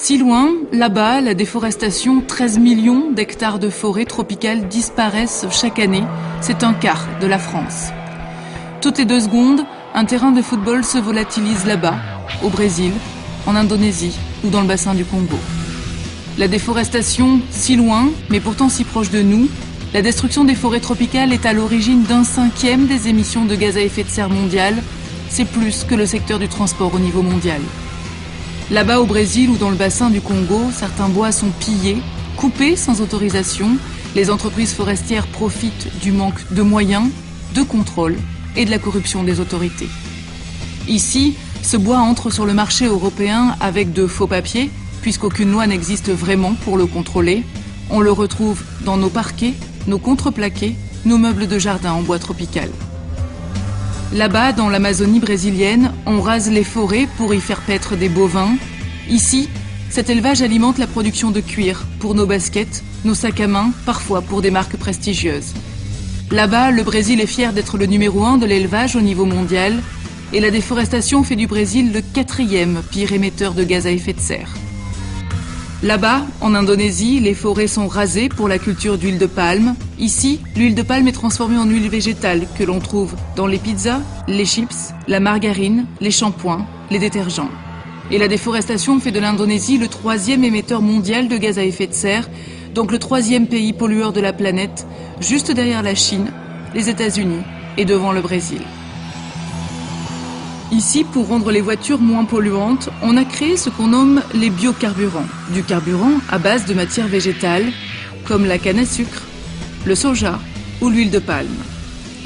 Si loin, là-bas, la déforestation, 13 millions d'hectares de forêts tropicales disparaissent chaque année. C'est un quart de la France. Toutes les 2 secondes, un terrain de football se volatilise là-bas, au Brésil, en Indonésie ou dans le bassin du Congo. La déforestation, si loin, mais pourtant si proche de nous, la destruction des forêts tropicales est à l'origine d'1/5 des émissions de gaz à effet de serre mondiales. C'est plus que le secteur du transport au niveau mondial. Là-bas au Brésil ou dans le bassin du Congo, certains bois sont pillés, coupés sans autorisation. Les entreprises forestières profitent du manque de moyens, de contrôle et de la corruption des autorités. Ici, ce bois entre sur le marché européen avec de faux papiers, puisqu'aucune loi n'existe vraiment pour le contrôler. On le retrouve dans nos parquets, nos contreplaqués, nos meubles de jardin en bois tropical. Là-bas, dans l'Amazonie brésilienne, on rase les forêts pour y faire paître des bovins. Ici, cet élevage alimente la production de cuir pour nos baskets, nos sacs à main, parfois pour des marques prestigieuses. Là-bas, le Brésil est fier d'être le numéro 1 de l'élevage au niveau mondial et la déforestation fait du Brésil le 4e pire émetteur de gaz à effet de serre. Là-bas, en Indonésie, les forêts sont rasées pour la culture d'huile de palme. Ici, l'huile de palme est transformée en huile végétale que l'on trouve dans les pizzas, les chips, la margarine, les shampoings, les détergents. Et la déforestation fait de l'Indonésie le 3e émetteur mondial de gaz à effet de serre, donc le 3e pays pollueur de la planète, juste derrière la Chine, les États-Unis et devant le Brésil. Ici, pour rendre les voitures moins polluantes, on a créé ce qu'on nomme les biocarburants. Du carburant à base de matières végétales, comme la canne à sucre, le soja ou l'huile de palme.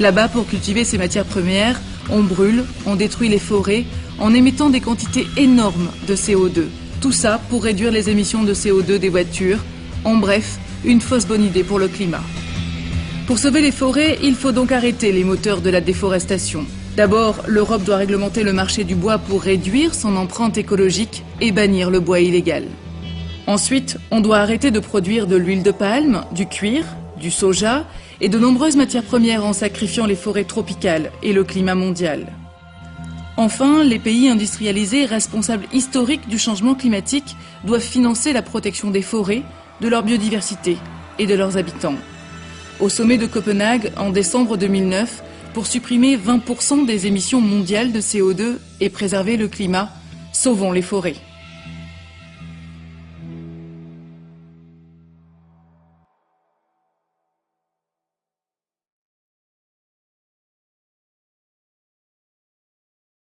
Là-bas, pour cultiver ces matières premières, on brûle, on détruit les forêts en émettant des quantités énormes de CO2. Tout ça pour réduire les émissions de CO2 des voitures. En bref, une fausse bonne idée pour le climat. Pour sauver les forêts, il faut donc arrêter les moteurs de la déforestation. D'abord, l'Europe doit réglementer le marché du bois pour réduire son empreinte écologique et bannir le bois illégal. Ensuite, on doit arrêter de produire de l'huile de palme, du cuir, du soja et de nombreuses matières premières en sacrifiant les forêts tropicales et le climat mondial. Enfin, les pays industrialisés responsables historiques du changement climatique doivent financer la protection des forêts, de leur biodiversité et de leurs habitants. Au sommet de Copenhague, en décembre 2009, pour supprimer 20% des émissions mondiales de CO2 et préserver le climat, sauvons les forêts.